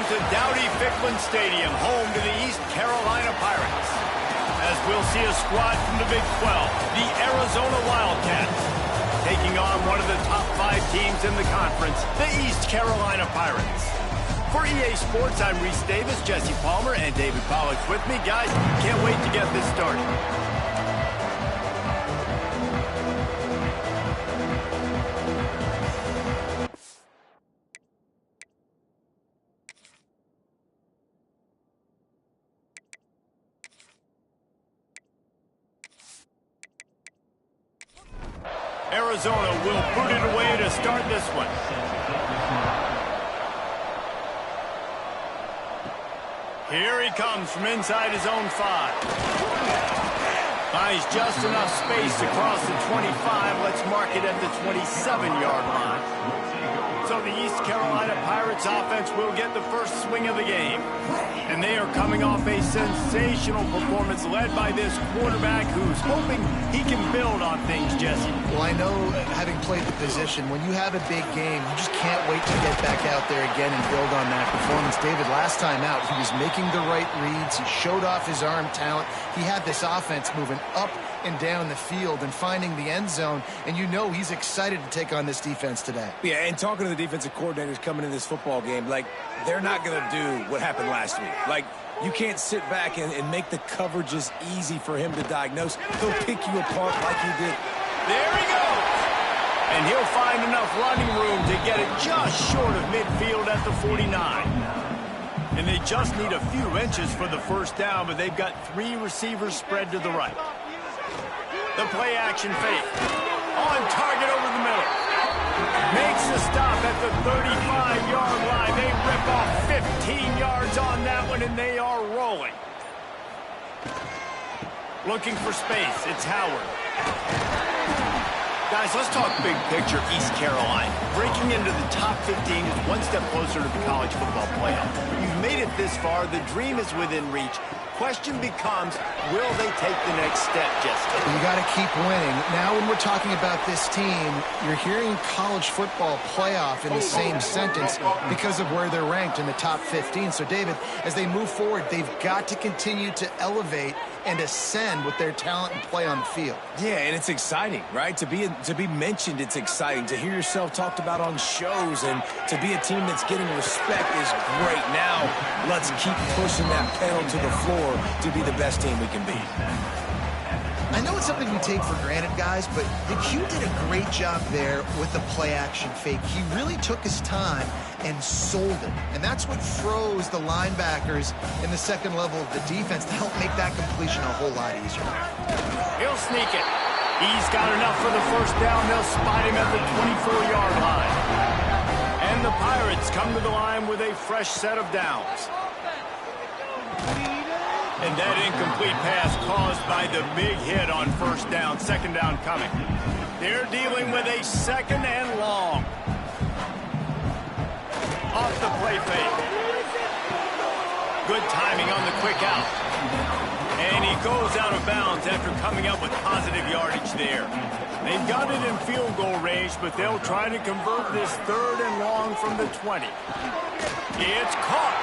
to Dowdy-Ficklen Stadium, home to the East Carolina Pirates. As we'll see a squad from the Big 12, the Arizona Wildcats, taking on one of the top 5 teams in the conference, the East Carolina Pirates. For EA Sports, I'm Reese Davis, Jesse Palmer, and David Pollock's with me. Guys, can't wait to get this started. Arizona will boot it away to start this one. Here he comes from inside his own 5. Buys just enough space across the 25. Let's mark it at the 27-yard line. So the East Carolina Pirates offense will get the first swing of the game. And they are coming off a sensational performance led by this quarterback who's hoping he can build on things, Jesse. Well, I know, having played the position, when you have a big game, you just can't wait to get back out there again and build on that performance. David, last time out, he was making the right reads. He showed off his arm talent. He had this offense moving up and down the field and finding the end zone, and you know he's excited to take on this defense today. Yeah, and talking to the defensive coordinators coming in this football game, like, they're not going to do what happened last week. Like, you can't sit back and make the coverages easy for him to diagnose. He'll pick you apart like he did. There he goes! And he'll find enough running room to get it just short of midfield at the 49. And they just need a few inches for the first down, but they've got 3 receivers spread to the right. The play action fake. On target over the middle. Makes the stop at the 35-yard line. They rip off 15 yards on that one, and they are rolling. Looking for space. It's Howard. Guys, let's talk big picture East Carolina. Breaking into the top 15 is one step closer to the college football playoff. You've made it this far. The dream is within reach. Question becomes, will they take the next step, Jessica? You got to keep winning. Now, when we're talking about this team, you're hearing college football playoff in the same sentence because of where they're ranked in the top 15. So, David, as they move forward, they've got to continue to elevate and ascend with their talent and play on the field. Yeah, and it's exciting, right? To be mentioned, it's exciting. To hear yourself talked about on shows and to be a team that's getting respect is great. Now, let's keep pushing that pedal to the floor to be the best team we can be. I know it's something we take for granted, guys, but the Q did a great job there with the play-action fake. He really took his time and sold it. And that's what froze the linebackers in the second level of the defense to help make that completion a whole lot easier. He'll sneak it. He's got enough for the first down. They'll spot him at the 24-yard line. And the Pirates come to the line with a fresh set of downs. And that incomplete pass caused by the big hit on first down. Second down coming. They're dealing with a second and long. Off the play fake. Good timing on the quick out. And he goes out of bounds after coming up with positive yardage there. They've got it in field goal range, but they'll try to convert this third and long from the 20. It's caught.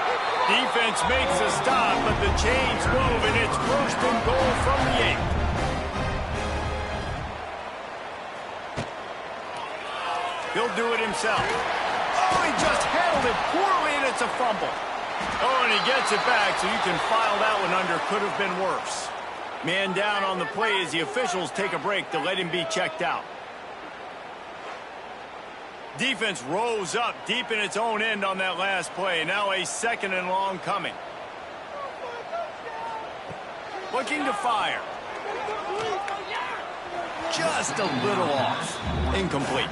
Defense makes a stop, but the chains move, and it's first and goal from the 8. He'll do it himself. Oh, he just handled it poorly, and it's a fumble. Oh, and he gets it back, so you can file that one under. Could have been worse. Man down on the play as the officials take a break to let him be checked out. Defense rose up deep in its own end on that last play. Now a second and long coming. Looking to fire. Just a little off. Incomplete.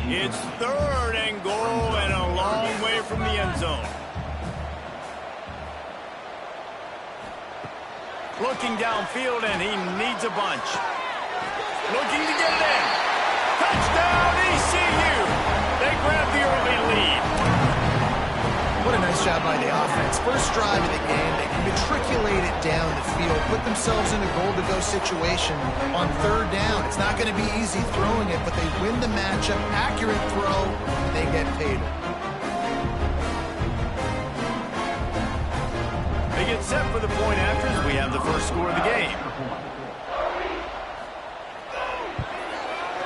It's third and goal and a long way from the end zone. Looking downfield, and he needs a bunch. Looking to get it in. Touchdown, ECU! They grab the early lead. What a nice job by the offense. First drive of the game, they matriculate it down the field, put themselves in a goal-to-go situation on third down. It's not going to be easy throwing it, but they win the matchup. Accurate throw, they get paid. get set for the point afters. We have the first score of the game.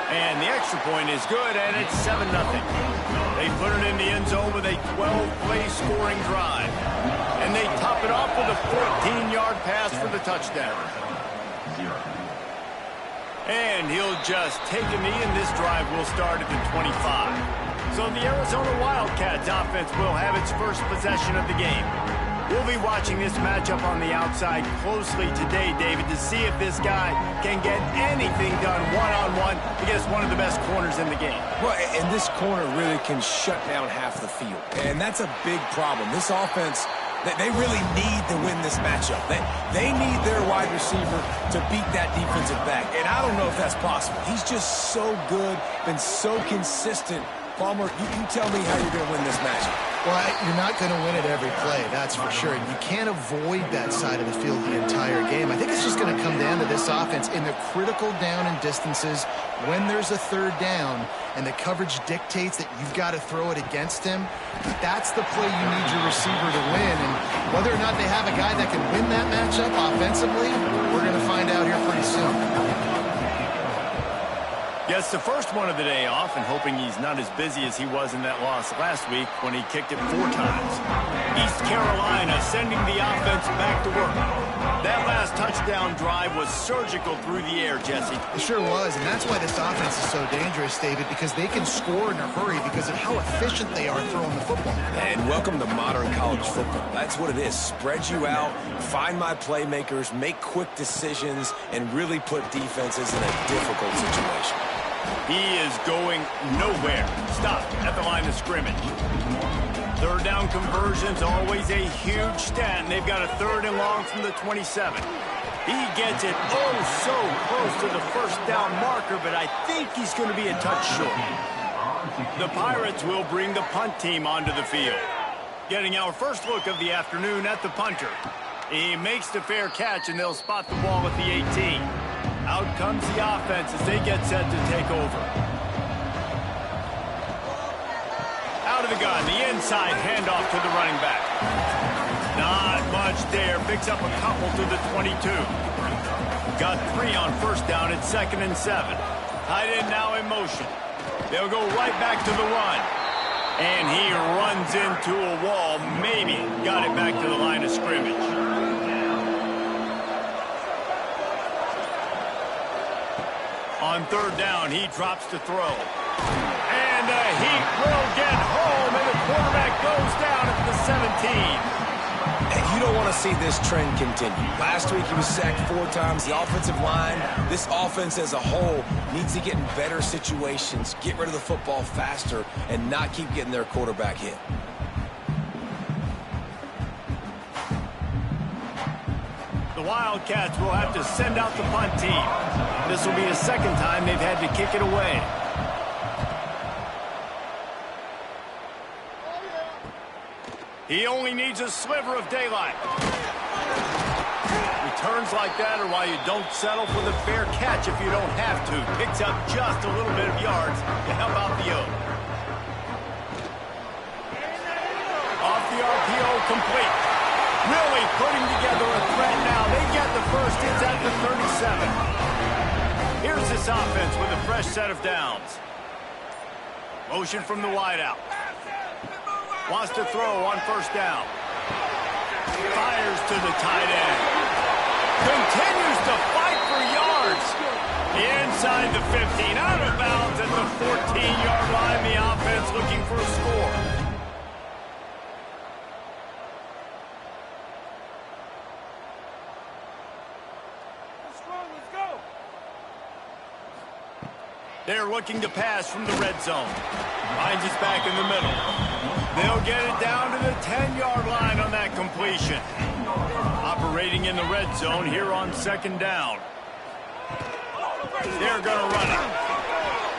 And the extra point is good, and it's 7-0. They put it in the end zone with a 12-play scoring drive. And they top it off with a 14-yard pass for the touchdown. And he'll just take a knee, and this drive will start at the 25. So the Arizona Wildcats offense will have its first possession of the game. We'll be watching this matchup on the outside closely today, David, to see if this guy can get anything done one-on-one against one of the best corners in the game. Well, and this corner really can shut down half the field. And that's a big problem. This offense, they really need to win this matchup. They need their wide receiver to beat that defensive back. And I don't know if that's possible. He's just so good, been so consistent. Palmer, you tell me how you're going to win this matchup. Well, you're not going to win it every play, that's for sure. You can't avoid that side of the field the entire game. I think it's just going to come down to this offense in the critical down and distances when there's a third down and the coverage dictates that you've got to throw it against him. That's the play you need your receiver to win. And whether or not they have a guy that can win that matchup offensively, we're going to find out here pretty soon. Gets the first one of the day off and hoping he's not as busy as he was in that loss last week when he kicked it 4 times. East Carolina sending the offense back to work. That last touchdown drive was surgical through the air, Jesse. It sure was, and that's why this offense is so dangerous, David, because they can score in a hurry because of how efficient they are throwing the football. And welcome to modern college football. That's what it is. Spread you out, find my playmakers, make quick decisions, and really put defenses in a difficult situation. He is going nowhere. Stopped at the line of scrimmage. Third down conversions, always a huge stat, and they've got a 3rd and long from the 27. He gets it so close to the first down marker, but I think he's going to be a touch short. The Pirates will bring the punt team onto the field. Getting our first look of the afternoon at the punter. He makes the fair catch, and they'll spot the ball at the 18. Out comes the offense as they get set to take over. Out of the gun, the inside handoff to the running back. Not much there. Picks up a couple to the 22. Got 3 on first down at 2nd and 7. Tight end now in motion. They'll go right back to the run. And he runs into a wall. Maybe got it back to the line of scrimmage. On 3rd down, he drops to throw. And he will get home, and the quarterback goes down at the 17. And you don't want to see this trend continue. Last week, he was sacked 4 times. The offensive line, this offense as a whole, needs to get in better situations, get rid of the football faster, and not keep getting their quarterback hit. The Wildcats will have to send out the punt team. This will be the 2nd time they've had to kick it away. He only needs a sliver of daylight. Returns like that are why you don't settle for the fair catch if you don't have to. Picks up just a little bit of yards to help out the O. Off the RPO, complete. Really putting together a threat now. They get the first. It's at the 37. Here's this offense with a fresh set of downs. Motion from the wideout. Wants to throw on first down. Fires to the tight end. Continues to fight for yards. Inside the 15. Out of bounds at the 14-yard line. The offense looking for a score. They're looking to pass from the red zone. Finds us back in the middle. They'll get it down to the 10-yard line on that completion. Operating in the red zone here on 2nd down. They're going to run it.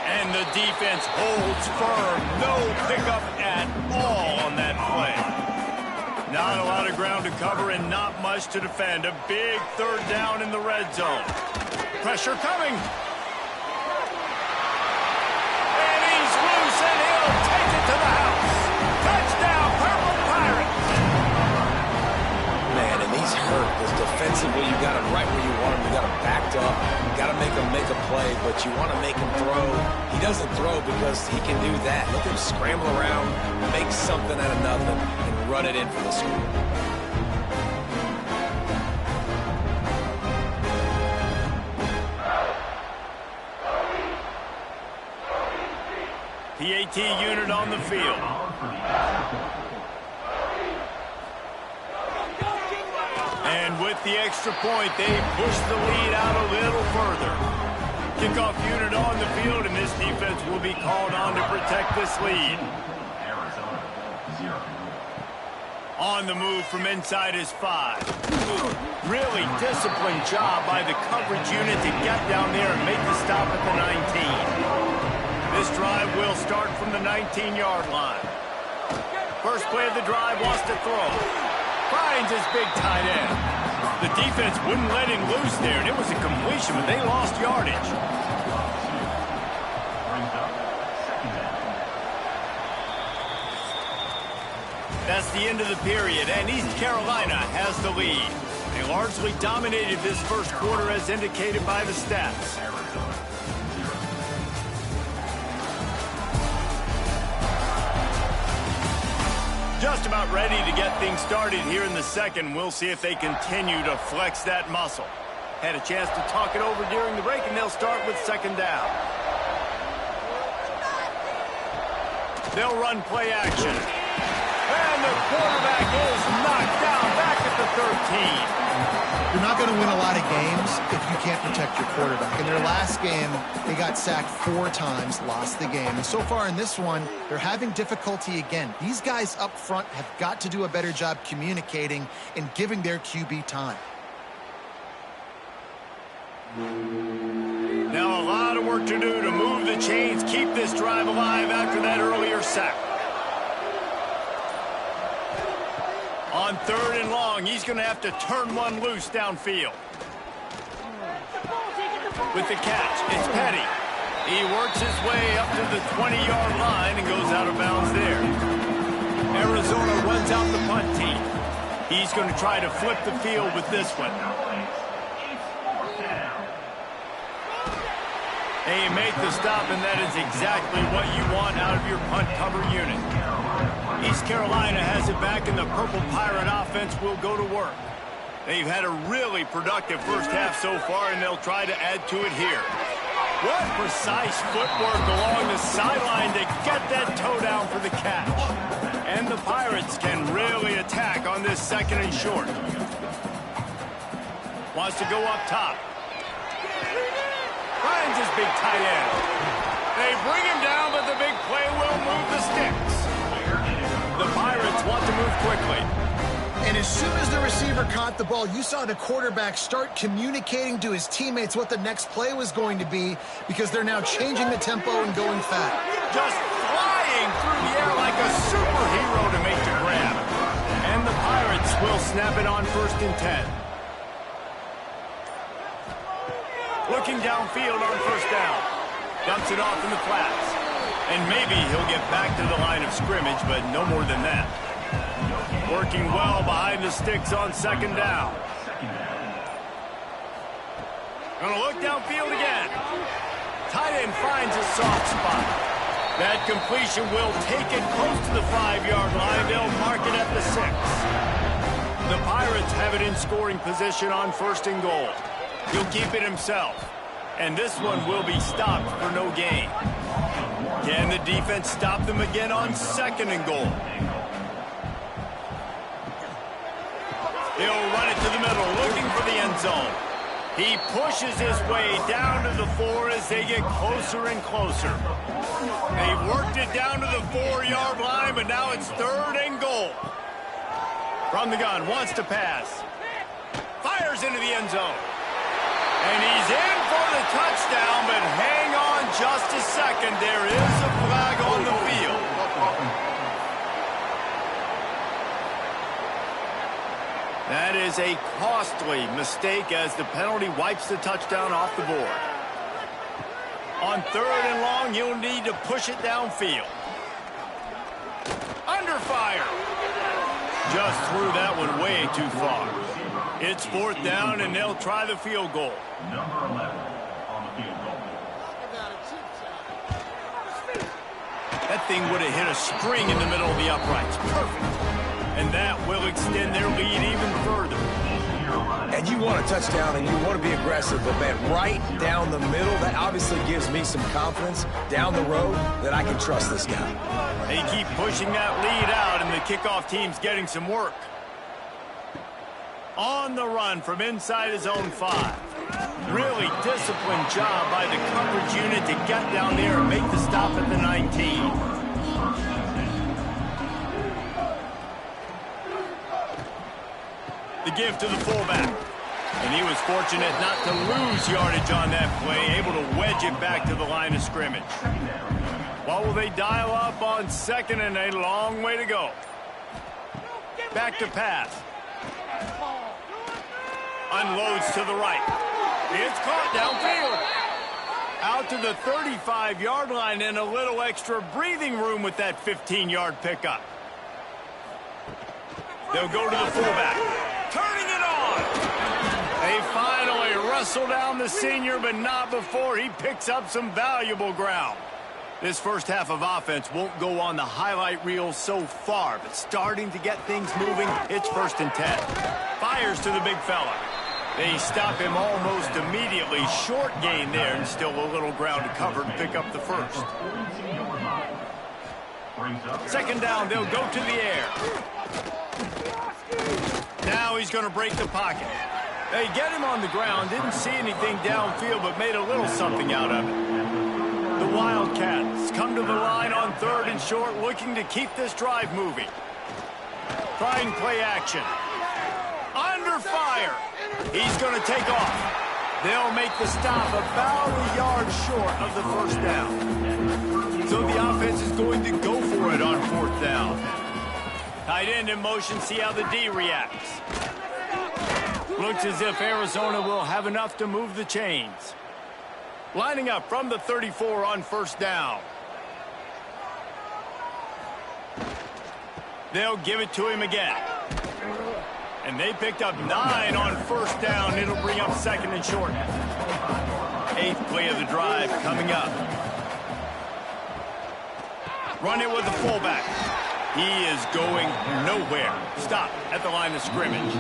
And the defense holds firm. No pickup at all on that play. Not a lot of ground to cover and not much to defend. A big 3rd down in the red zone. Pressure coming. And he'll take it to the house. Touchdown, Purple Pirates. Man, and defensively, you got him right where you want him. You got him backed up. You got to make him make a play, but you want to make him throw. He doesn't throw because he can do that. Look at him scramble around, make something out of nothing, and run it in for the score. PAT unit on the field. And with the extra point, they push the lead out a little further. Kickoff unit on the field, and this defense will be called on to protect this lead. On the move from inside is 5. Really disciplined job by the coverage unit to get down there and make the stop at the 19. This drive will start from the 19-yard line. First play of the drive, wants to throw. Finds his big tight end. The defense wouldn't let him loose there, and it was a completion, but they lost yardage. That's the end of the period, and East Carolina has the lead. They largely dominated this first quarter as indicated by the stats. Just about ready to get things started here in the second. We'll see if they continue to flex that muscle. Had a chance to talk it over during the break, and they'll start with second down. They'll run play action. And the quarterback is knocked down back at the 13. You're not going to win a lot of games if you can't protect your quarterback. In their last game, they got sacked 4 times, lost the game. And so far in this one, they're having difficulty again. These guys up front have got to do a better job communicating and giving their QB time. Now a lot of work to do to move the chains, keep this drive alive after that earlier sack. On third and long, he's going to have to turn one loose downfield. With the catch, it's Petty. He works his way up to the 20-yard line and goes out of bounds there. Arizona runs out the punt team. He's going to try to flip the field with this one. They make the stop, and that is exactly what you want out of your punt cover unit. East Carolina has it back, and the Purple Pirate offense will go to work. They've had a really productive first half so far, and they'll try to add to it here. What precise footwork along the sideline to get that toe down for the catch. And the Pirates can really attack on this second and short. Wants to go up top. Finds his big tight end. They bring him down, but the big play will move the sticks. The Pirates want to move quickly. And as soon as the receiver caught the ball, you saw the quarterback start communicating to his teammates what the next play was going to be, because they're now changing the tempo and going fast. Just flying through the air like a superhero to make the grab. And the Pirates will snap it on 1st and 10. Looking downfield on 1st down. Dumps it off in the flats. And maybe he'll get back to the line of scrimmage, but no more than that. Working well behind the sticks on 2nd down. Gonna look downfield again. Tight end finds a soft spot. That completion will take it close to the 5-yard line. They'll mark it at the 6. The Pirates have it in scoring position on 1st and goal. He'll keep it himself. And this one will be stopped for no gain. Can the defense stop them again on 2nd and goal? He'll run it to the middle, looking for the end zone. He pushes his way down to the 4 as they get closer and closer. They've worked it down to the 4-yard line, but now it's 3rd and goal. From the gun, wants to pass. Fires into the end zone. And he's in for the touchdown, but hang on just a second. There is a flag on the field. That is a costly mistake as the penalty wipes the touchdown off the board. On 3rd and long, you'll need to push it downfield. Under fire. Just threw that one way too far. It's 4th down, and they'll try the field goal. Number 11 on the field goal. That thing would have hit a string in the middle of the uprights. Perfect. And that will extend their lead even further. And you want a touchdown, and you want to be aggressive, but, man, right down the middle, that obviously gives me some confidence down the road that I can trust this guy. They keep pushing that lead out, and the kickoff team's getting some work. On the run from inside his own 5. Really disciplined job by the coverage unit to get down there and make the stop at the 19. The give to the fullback. And he was fortunate not to lose yardage on that play, able to wedge it back to the line of scrimmage. What will they dial up on 2nd and a long way to go? Back to pass. Unloads to the right. It's caught downfield. Out to the 35-yard line and a little extra breathing room with that 15-yard pickup. They'll go to the fullback. Turning it on. They finally wrestle down the senior, but not before he picks up some valuable ground. This first half of offense won't go on the highlight reel so far, but starting to get things moving, it's 1st and 10. Fires to the big fella. They stop him almost immediately. Short gain there, and still a little ground to cover to pick up the first. 2nd down, they'll go to the air. Now he's going to break the pocket. They get him on the ground, didn't see anything downfield, but made a little something out of it. The Wildcats come to the line on 3rd and short, looking to keep this drive moving. Trying play action. Under fire. He's going to take off. They'll make the stop about a yard short of the 1st down. So the offense is going to go for it on 4th down. Tight end in motion, see how the D reacts. Looks as if Arizona will have enough to move the chains. Lining up from the 34 on 1st down. They'll give it to him again. And they picked up 9 on 1st down. It'll bring up 2nd and short. 8th play of the drive coming up. Run it with the fullback. He is going nowhere. Stop at the line of scrimmage.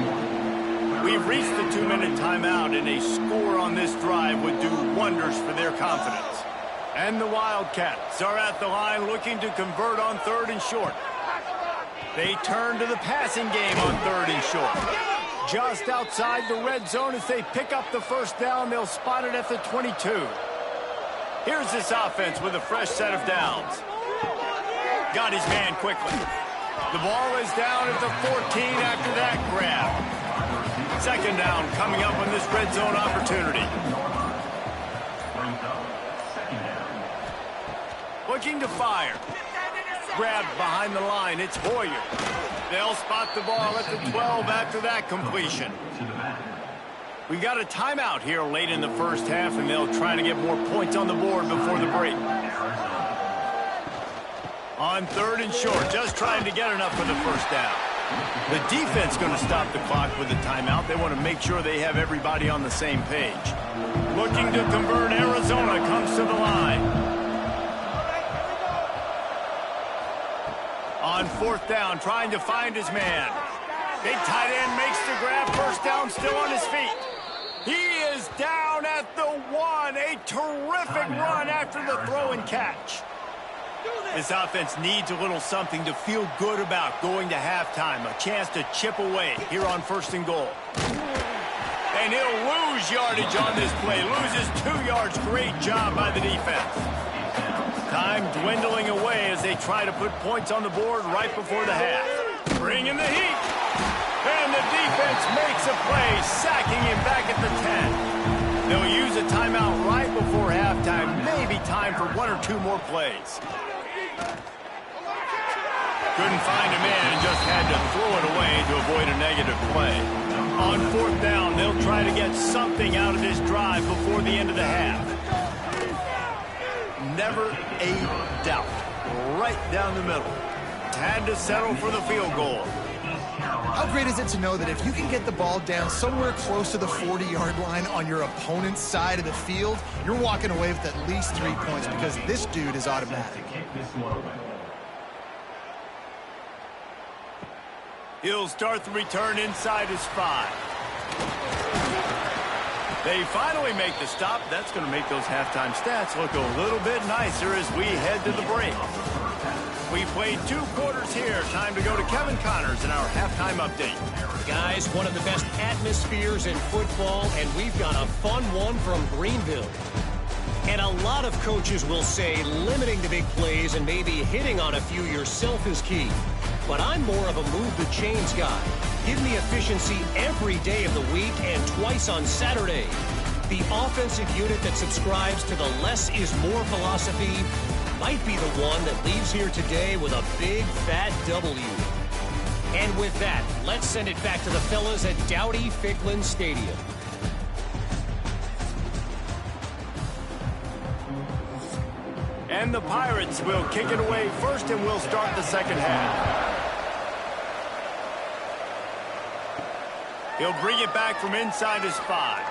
We've reached the 2-minute timeout, and a score on this drive would do wonders for their confidence. And the Wildcats are at the line looking to convert on 3rd and short. They turn to the passing game on 3rd and short. Just outside the red zone as they pick up the 1st down. They'll spot it at the 22. Here's this offense with a fresh set of downs. Got his man quickly. The ball is down at the 14 after that grab. 2nd down coming up on this red zone opportunity. Looking to fire. Grabbed behind the line. It's Hoyer. They'll spot the ball at the 12 after that completion. We've got a timeout here late in the first half, and they'll try to get more points on the board before the break. On 3rd and short, just trying to get enough for the 1st down. The defense going to stop the clock with a timeout. They want to make sure they have everybody on the same page. Looking to convert, Arizona comes to the line. On 4th down, trying to find his man. Big tight end makes the grab. 1st down, still on his feet. He is down at the 1. A terrific run after the throw and catch. This offense needs a little something to feel good about going to halftime. A chance to chip away here on 1st and goal. And he'll lose yardage on this play. Loses 2 yards. Great job by the defense. Time dwindling away as they try to put points on the board right before the half. Bringing the heat. And the defense makes a play, sacking him back at the 10. They'll use a timeout right before halftime. Maybe time for 1 or 2 more plays. Couldn't find a man and just had to throw it away to avoid a negative play. On 4th down, they'll try to get something out of this drive before the end of the half. Never a doubt. Right down the middle. Had to settle for the field goal. How great is it to know that if you can get the ball down somewhere close to the 40-yard line on your opponent's side of the field, you're walking away with at least 3 points because this dude is automatic. He'll start the return inside his 5. They finally make the stop. That's going to make those halftime stats look a little bit nicer as we head to the break. We played 2 quarters here. Time to go to Kevin Connors in our halftime update. Guys, one of the best atmospheres in football, and we've got a fun one from Greenville. And a lot of coaches will say limiting the big plays and maybe hitting on a few yourself is key. But I'm more of a move the chains guy. Give me efficiency every day of the week and twice on Saturday. The offensive unit that subscribes to the less is more philosophy might be the one that leaves here today with a big fat W. And with that, let's send it back to the fellas at Dowdy-Ficklin Stadium. And the Pirates will kick it away first, and we'll start the second half. He'll bring it back from inside his 5.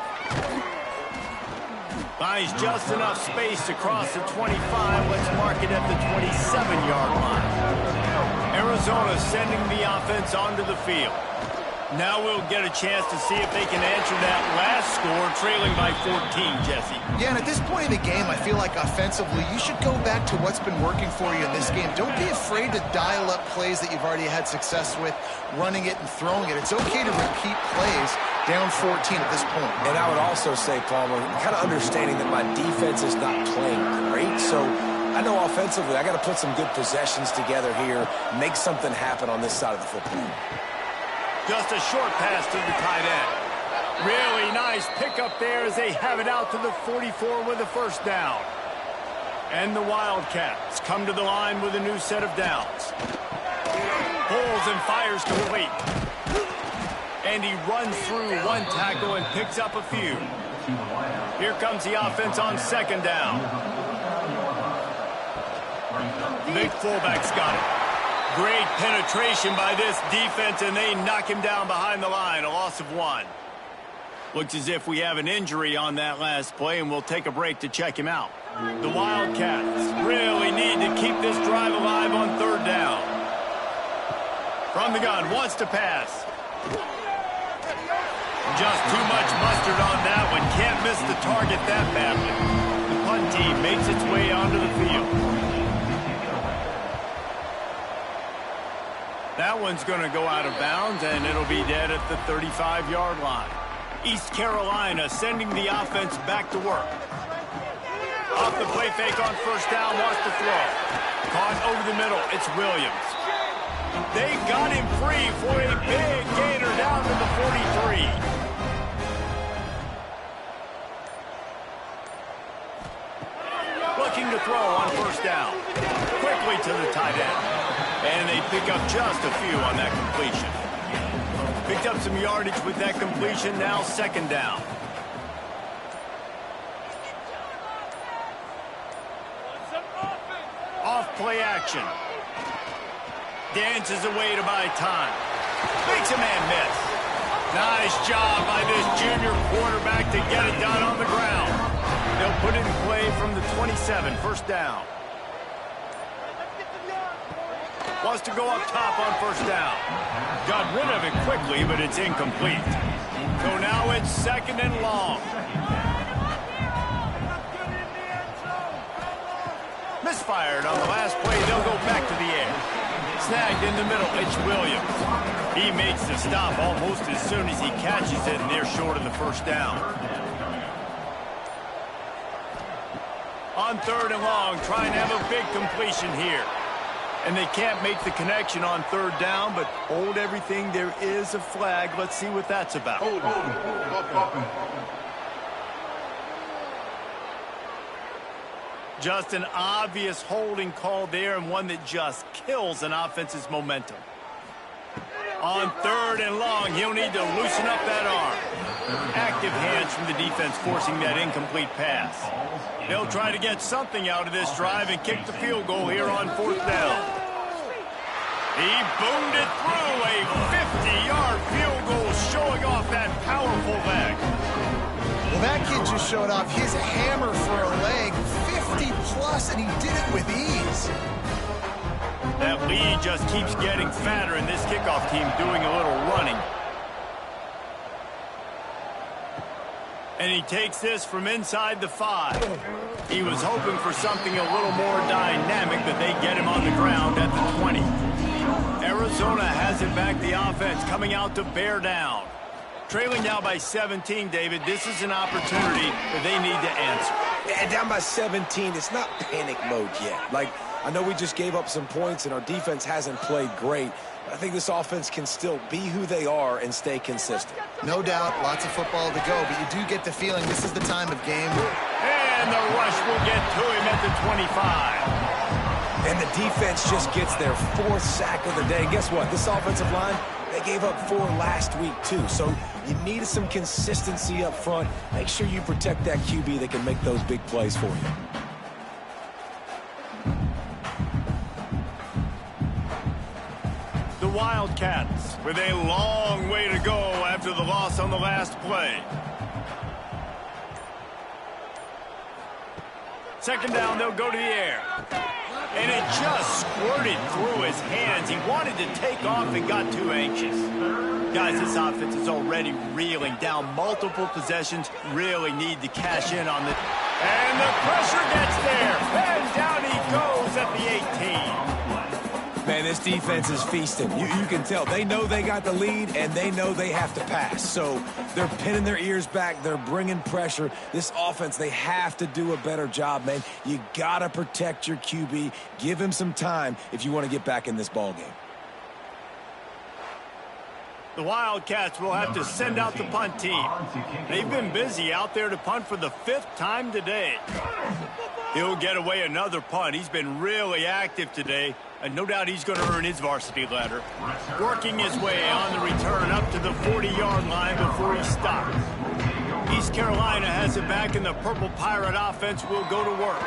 Finds just enough space to cross the 25. Let's mark it at the 27-yard line. Arizona sending the offense onto the field. Now we'll get a chance to see if they can answer that last score, trailing by 14, Jesse. Yeah, and at this point in the game, I feel like offensively, you should go back to what's been working for you in this game. Don't be afraid to dial up plays that you've already had success with, running it and throwing it. It's okay to repeat plays down 14 at this point. And I would also say, Palmer, kind of understanding that my defense is not playing great, so I know offensively I got to put some good possessions together here, make something happen on this side of the football. Just a short pass to the tight end. Really nice pickup there as they have it out to the 44 with a first down. And the Wildcats come to the line with a new set of downs. Pulls and fires complete. And he runs through one tackle and picks up a few. Here comes the offense on second down. Big fullback's got it. Great penetration by this defense, and they knock him down behind the line, a loss of 1. Looks as if we have an injury on that last play, and we'll take a break to check him out. The Wildcats really need to keep this drive alive on third down. From the gun, wants to pass. Just too much mustard on that one. Can't miss the target that badly. The punt team makes its way onto the field. That one's going to go out of bounds, and it'll be dead at the 35-yard line. East Carolina sending the offense back to work. Off the play fake on first down, wants to throw. Caught over the middle, it's Williams. They got him free for a big gainer down to the 43. Looking to throw on first down. Quickly to the tight end. And they pick up just a few on that completion. Picked up some yardage with that completion, now second down. Off play action. Dances away to buy time. Makes a man miss. Nice job by this junior quarterback to get it done on the ground. They'll put it in play from the 27, first down. Wants to go up top on first down. Got rid of it quickly, but it's incomplete. So now it's second and long. Misfired on the last play. They'll go back to the air. Snagged in the middle. It's Williams. He makes the stop almost as soon as he catches it, and they're short of the first down. On third and long, trying to have a big completion here. And they can't make the connection on third down, but hold everything. There is a flag. Let's see what that's about. Just an obvious holding call there, and one that just kills an offense's momentum. On third and long, he'll need to loosen up that arm. Active hands from the defense forcing that incomplete pass. They'll try to get something out of this drive and kick the field goal here on fourth down. He boomed it through. A 50-yard field goal showing off that powerful leg. Well, that kid just showed off his hammer for a leg, 50-plus, and he did it with ease. That lead just keeps getting fatter, and this kickoff team doing a little running. And he takes this from inside the 5. He was hoping for something a little more dynamic, but they get him on the ground at the 20. Arizona has it back, the offense coming out to bear down. Trailing now by 17, David. This is an opportunity that they need to answer. And down by 17, it's not panic mode yet. Like, I know we just gave up some points and our defense hasn't played great. I think this offense can still be who they are and stay consistent. No doubt, lots of football to go, but you do get the feeling this is the time of game. And the rush will get to him at the 25. And the defense just gets their 4th sack of the day. And guess what? This offensive line, they gave up 4 last week, too. So you need some consistency up front. Make sure you protect that QB that can make those big plays for you. The Wildcats with a long way to go after the loss on the last play. Second down, they'll go to the air. And it just squirted through his hands. He wanted to take off and got too anxious. Guys, this offense is already reeling down multiple possessions. Really need to cash in on the... And the pressure gets there. And down he goes at the 18. Man, this defense is feasting. You can tell. They know they got the lead, and they know they have to pass. So they're pinning their ears back. They're bringing pressure. This offense, they have to do a better job, man. You got to protect your QB. Give him some time if you want to get back in this ballgame. The Wildcats will have to send out the punt team. They've been busy out there to punt for the 5th time today. He'll get away another punt. He's been really active today, and no doubt he's going to earn his varsity letter. Working his way on the return up to the 40-yard line before he stops. East Carolina has it back, and the Purple Pirate offense will go to work.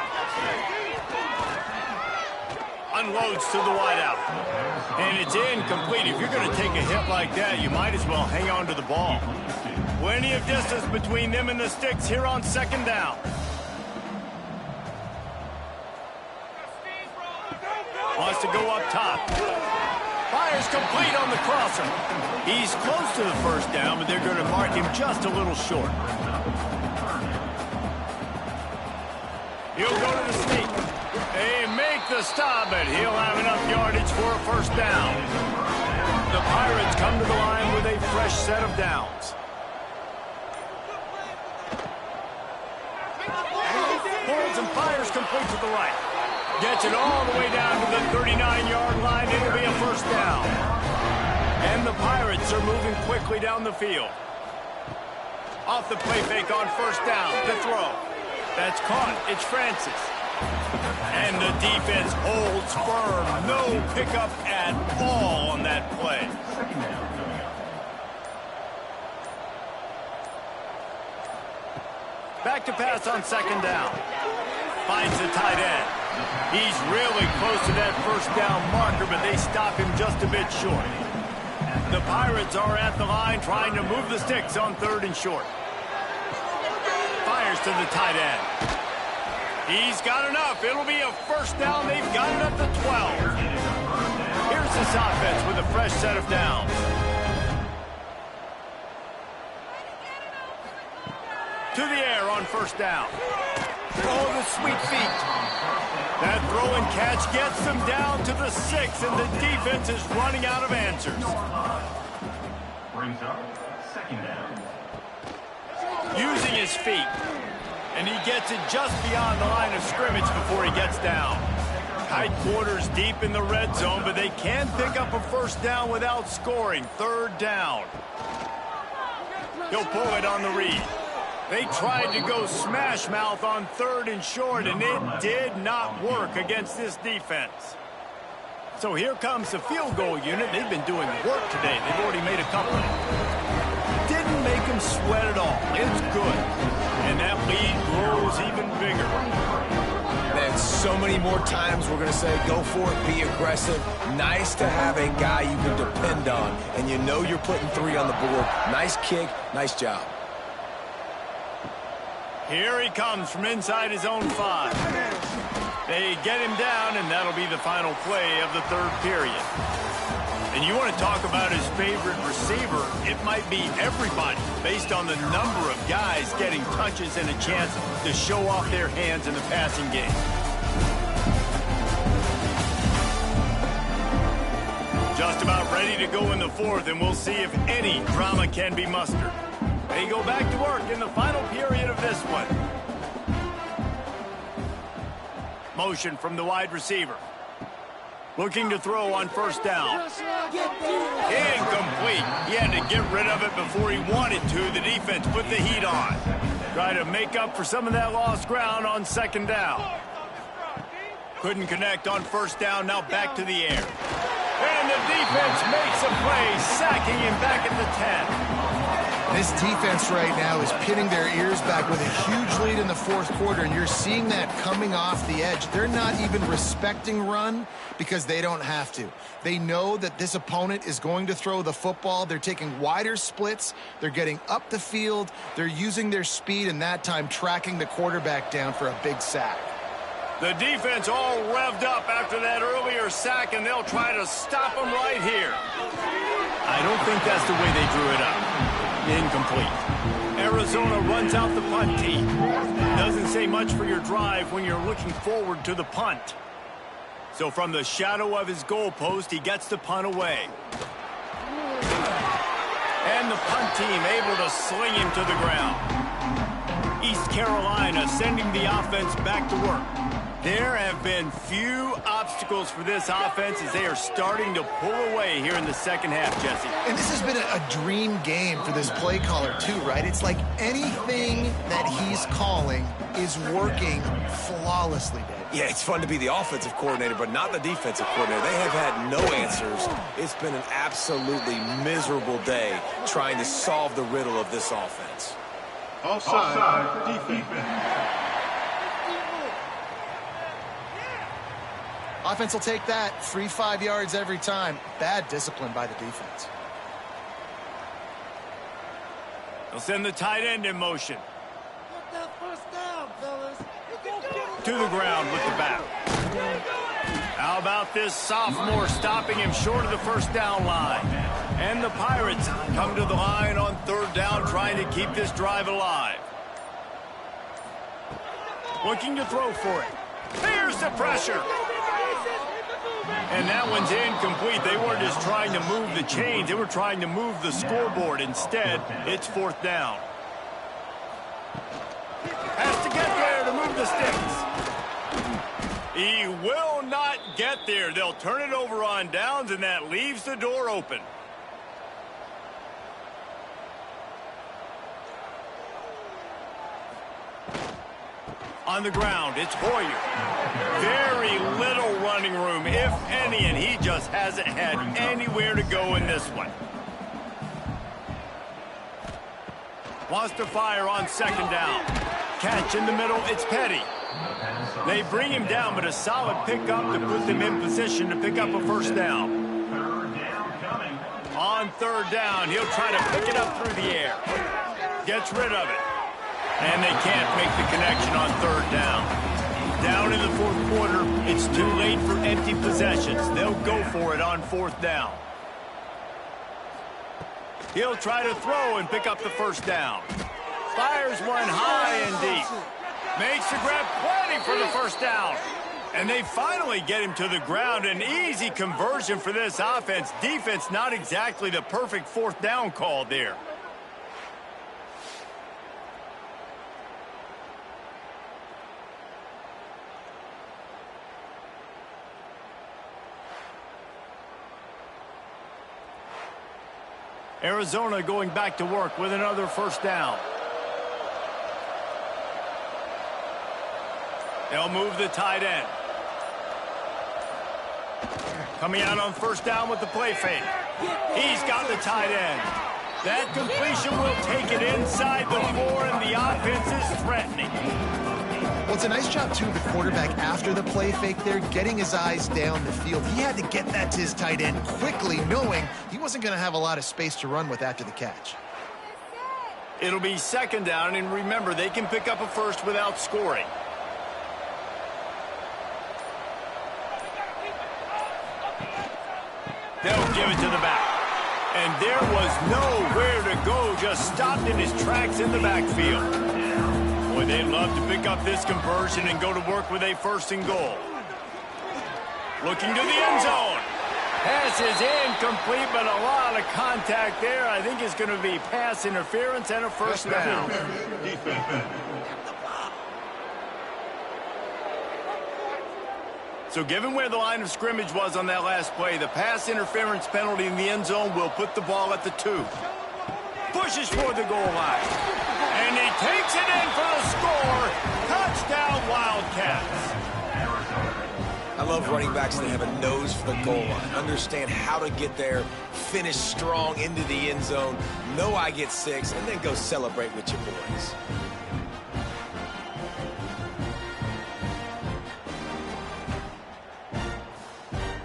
Unloads to the wideout. And it's incomplete. If you're going to take a hit like that, you might as well hang on to the ball. Plenty of distance between them and the sticks here on second down. Wants to go up top. Fires complete on the crosser. He's close to the first down, but they're going to mark him just a little short. He'll go to the sneak. They make the stop, but he'll have enough yardage for a first down. The Pirates come to the line with a fresh set of downs. Pulls and fires complete to the right. Gets it all the way down to the 39-yard line. It'll be a first down. And the Pirates are moving quickly down the field. Off the play fake on first down. The throw. That's caught. It's Francis. And the defense holds firm. No pickup at all on that play. Back to pass on second down. Finds the tight end. He's really close to that first down marker, but they stop him just a bit short. The Pirates are at the line trying to move the sticks on 3rd and short. Fires to the tight end. He's got enough. It'll be a first down. They've got it at the 12. Here's this offense with a fresh set of downs. To the air on first down. Oh, the sweet feet. That throw and catch gets them down to the 6, and the defense is running out of answers. Brings up second down. Using his feet. And he gets it just beyond the line of scrimmage before he gets down. Tight quarters deep in the red zone, but they can pick up a first down without scoring. 3rd down. He'll pull it on the read. They tried to go smash mouth on 3rd and short, and it did not work against this defense. So here comes the field goal unit. They've been doing work today. They've already made a couple. Didn't make them sweat at all. It's good. And that lead grows even bigger. Man, So many more times we're going to say, go for it, be aggressive. Nice to have a guy you can depend on, and you know you're putting 3 on the board. Nice kick, nice job. Here he comes from inside his own 5. They get him down, and that'll be the final play of the third period. And you want to talk about his favorite receiver, it might be everybody, based on the number of guys getting touches and a chance to show off their hands in the passing game. Just about ready to go in the 4th, and we'll see if any drama can be mustered. They go back to work in the final period of this one. Motion from the wide receiver. Looking to throw on first down. Incomplete. He had to get rid of it before he wanted to. The defense put the heat on. Try to make up for some of that lost ground on second down. Couldn't connect on first down. Now back to the air. And the defense makes a play, sacking him back at the 10. This defense right now is pinning their ears back with a huge lead in the 4th quarter, and you're seeing that coming off the edge. They're not even respecting run because they don't have to. They know that this opponent is going to throw the football. They're taking wider splits. They're getting up the field. They're using their speed, and that time tracking the quarterback down for a big sack. The defense all revved up after that earlier sack, and they'll try to stop him right here. I don't think that's the way they drew it up. Incomplete. Arizona runs out the punt team. Doesn't say much for your drive when you're looking forward to the punt. So from the shadow of his goalpost, he gets the punt away. And the punt team able to sling him to the ground. East Carolina sending the offense back to work. There have been few obstacles for this offense as they are starting to pull away here in the second half, Jesse. And this has been a dream game for this play caller too, right? It's like anything that he's calling is working flawlessly, Dave. Yeah, it's fun to be the offensive coordinator, but not the defensive coordinator. They have had no answers. It's been an absolutely miserable day trying to solve the riddle of this offense. Offside, defense. Offense will take that. Free 5 yards every time. Bad discipline by the defense. They'll send the tight end in motion. Get that first down, fellas. To the ground with the bat. How about this sophomore stopping him short of the first down line? And the Pirates come to the line on 3rd down, trying to keep this drive alive. Looking to throw for it. Here's the pressure. And that one's incomplete. They weren't just trying to move the chains. They were trying to move the scoreboard. Instead, it's 4th down. Has to get there to move the sticks. He will not get there. They'll turn it over on downs, and that leaves the door open. On the ground, it's Hoyer. Very little running room, if any, and he just hasn't had anywhere to go in this one. Wants to fire on 2nd down. Catch in the middle, it's Petty. They bring him down, but a solid pickup to put them in position to pick up a first down. On 3rd down, he'll try to pick it up through the air. Gets rid of it. And they can't make the connection on 3rd down. Down in the 4th quarter, it's too late for empty possessions. They'll go for it on 4th down. He'll try to throw and pick up the first down. Fires one high and deep. Makes the grab, plenty for the first down. And they finally get him to the ground. An easy conversion for this offense. Defense not exactly the perfect 4th down call there. Arizona going back to work with another first down. They'll move the tight end. Coming out on 1st down with the play fake. He's got the tight end. That completion will take it inside the 4, and the offense is threatening. Well, it's a nice job, too, the quarterback after the play fake there, getting his eyes down the field. He had to get that to his tight end quickly, knowing he wasn't going to have a lot of space to run with after the catch. It'll be second down, and remember, they can pick up a first without scoring. They'll give it to the back. And there was nowhere to go, just stopped in his tracks in the backfield. Boy, they'd love to pick up this conversion and go to work with a first and goal. Looking to the end zone. Pass is incomplete, but a lot of contact there. I think it's going to be pass interference and a first down. So given where the line of scrimmage was on that last play, the pass interference penalty in the end zone will put the ball at the 2. Pushes for the goal line. And he takes it in for the score. Touchdown, Wildcats. I love running backs that have a nose for the goal line. Understand how to get there, finish strong into the end zone, know I get 6, and then go celebrate with your boys.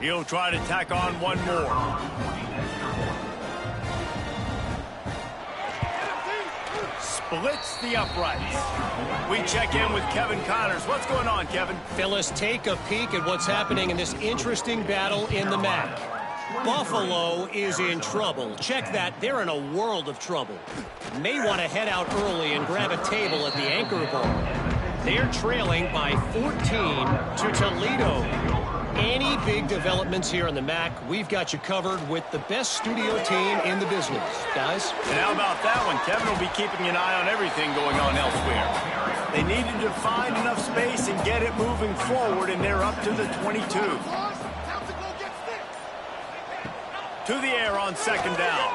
He'll try to tack on one more. Splits the uprights. We check in with Kevin Connors. What's going on, Kevin? Phyllis, take a peek at what's happening in this interesting battle in the MAC. Buffalo is in trouble. Check that. They're in a world of trouble. May want to head out early and grab a table at the Anchor Bowl. They're trailing by 14 to Toledo. Any big developments here in the MAC, we've got you covered with the best studio team in the business. Guys? And how about that one? Kevin will be keeping an eye on everything going on elsewhere. They needed to find enough space and get it moving forward, and they're up to the 22. To the air on second down.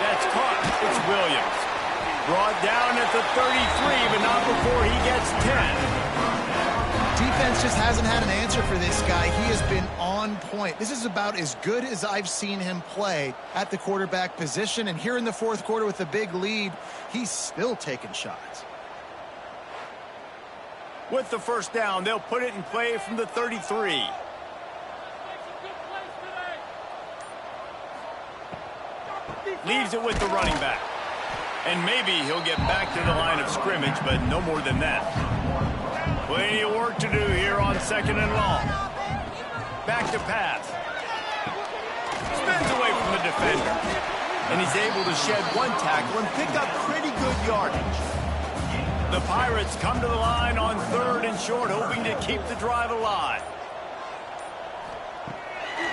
That's caught. It's Williams. Brought down at the 33, but not before he gets 10. Defense just hasn't had an answer for this guy. He has been on point. This is about as good as I've seen him play at the quarterback position. And here in the fourth quarter with a big lead, he's still taking shots. With the first down, they'll put it in play from the 33. Leaves it with the running back. And maybe he'll get back to the line of scrimmage, but no more than that. Plenty of work to do here on second and long. Back to pass. Spins away from the defender. And he's able to shed one tackle and pick up pretty good yardage. The Pirates come to the line on third and short, hoping to keep the drive alive.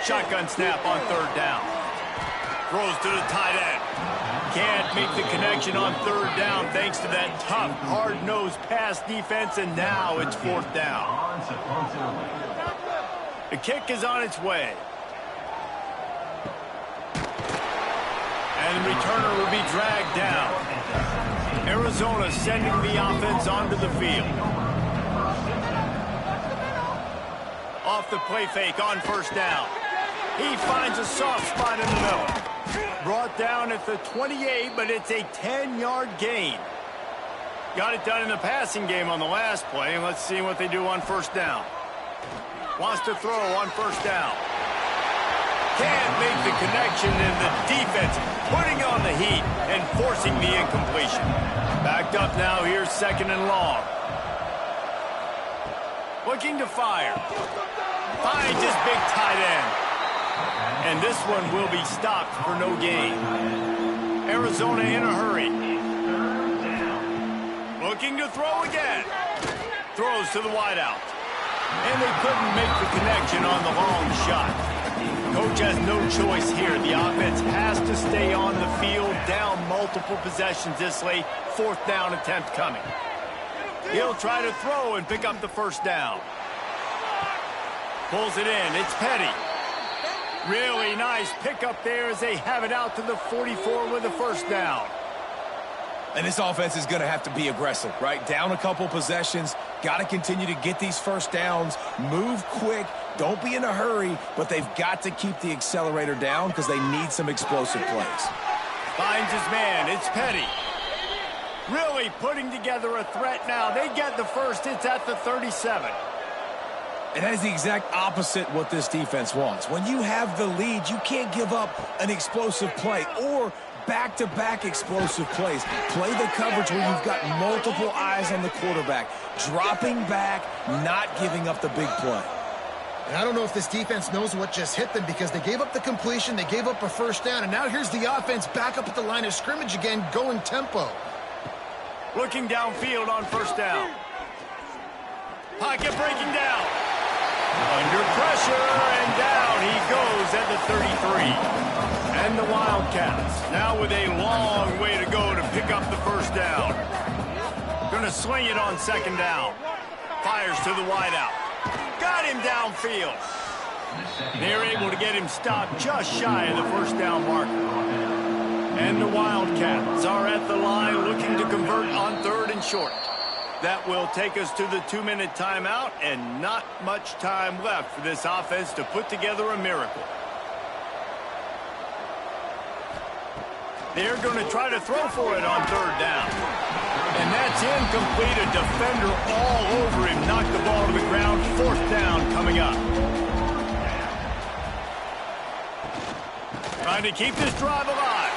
Shotgun snap on third down. Throws to the tight end. Can't make the connection on third down thanks to that tough, hard-nosed pass defense, and now it's fourth down. The kick is on its way. And the returner will be dragged down. Arizona sending the offense onto the field. Off the play fake on first down. He finds a soft spot in the middle. Brought down at the 28, but it's a 10-yard gain. Got it done in the passing game on the last play, and let's see what they do on first down. Wants to throw on first down. Can't make the connection, and the defense putting on the heat and forcing the incompletion. Backed up now, here's second and long. Looking to fire. Finds his big tight end. And this one will be stopped for no gain. Arizona in a hurry. Looking to throw again. Throws to the wideout. And they couldn't make the connection on the long shot. Coach has no choice here. The offense has to stay on the field, down multiple possessions this late. Fourth down attempt coming. He'll try to throw and pick up the first down. Pulls it in. It's Petty. Really nice pickup there as they have it out to the 44 with a first down. And this offense is going to have to be aggressive, right? Down a couple possessions, got to continue to get these first downs, move quick, don't be in a hurry, but they've got to keep the accelerator down because they need some explosive plays. Finds his man, it's Petty. Really putting together a threat now. They get the first. It's at the 37. And that is the exact opposite what this defense wants. When you have the lead, you can't give up an explosive play or back-to-back explosive plays. Play the coverage where you've got multiple eyes on the quarterback, dropping back, not giving up the big play. And I don't know if this defense knows what just hit them because they gave up the completion, they gave up a first down, and now here's the offense back up at the line of scrimmage again, going tempo. Looking downfield on first down. Pocket breaking down. Under pressure, and down he goes at the 33. And the Wildcats now with a long way to go to pick up the first down. Gonna swing it on second down. Fires to the wideout. Got him downfield. They're able to get him stopped just shy of the first down marker. And the Wildcats are at the line looking to convert on third and short. That will take us to the 2-minute timeout, and not much time left for this offense to put together a miracle. They're going to try to throw for it on third down. And that's incomplete. A defender all over him. Knocked the ball to the ground. Fourth down coming up. Trying to keep this drive alive.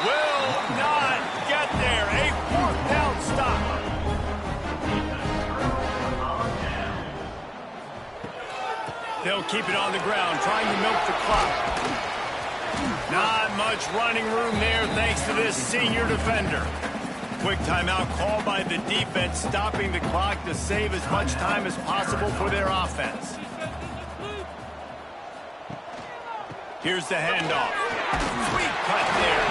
Will not get there. A fourth down stop. They'll keep it on the ground, trying to milk the clock. Not much running room there thanks to this senior defender. Quick timeout called by the defense, stopping the clock to save as much time as possible for their offense. Here's the handoff. Sweet cut there.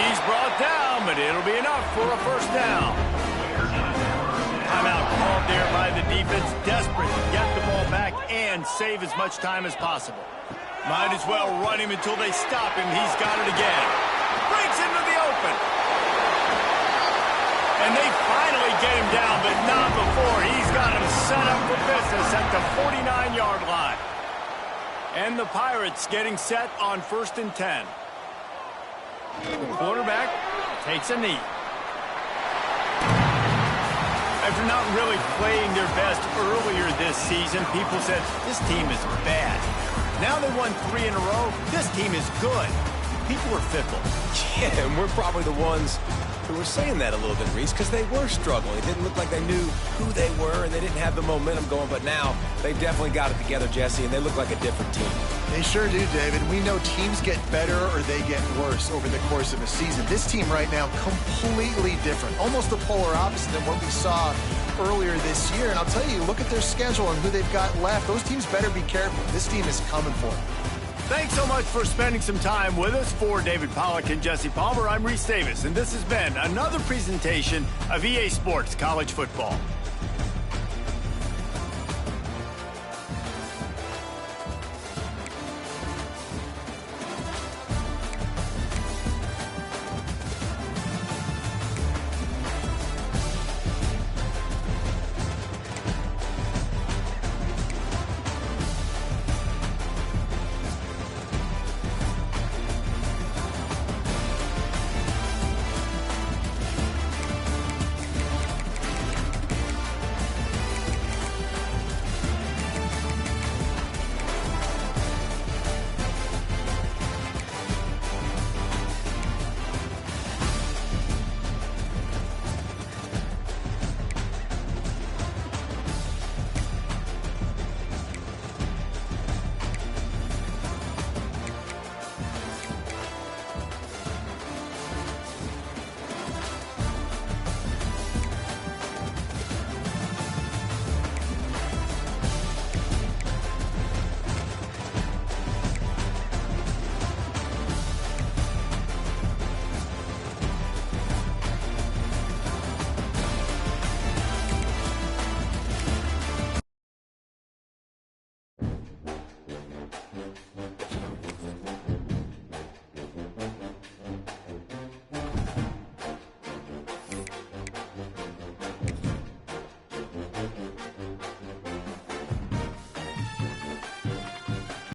He's brought down, but it'll be enough for a first down. Timeout called there by the defense, desperate to get the ball back and save as much time as possible. Might as well run him until they stop him. He's got it again. Breaks into the open. And they finally get him down, but not before. He's got him set up for business at the 49-yard line. And the Pirates getting set on 1st and 10. The quarterback takes a knee. After not really playing their best earlier this season, people said, this team is bad. Now they won 3 in a row. This team is good. People are fickle. Yeah, and we're probably the ones who were saying that a little bit, Reese, because they were struggling. It didn't look like they knew who they were, and they didn't have the momentum going. But now they've definitely got it together, Jesse, and they look like a different team. They sure do, David. We know teams get better or they get worse over the course of a season. This team right now, completely different. Almost the polar opposite than what we saw earlier this year. And I'll tell you, look at their schedule and who they've got left. Those teams better be careful. This team is coming for them. Thanks so much for spending some time with us. For David Pollack and Jesse Palmer, I'm Reese Davis, and this has been another presentation of EA Sports College Football.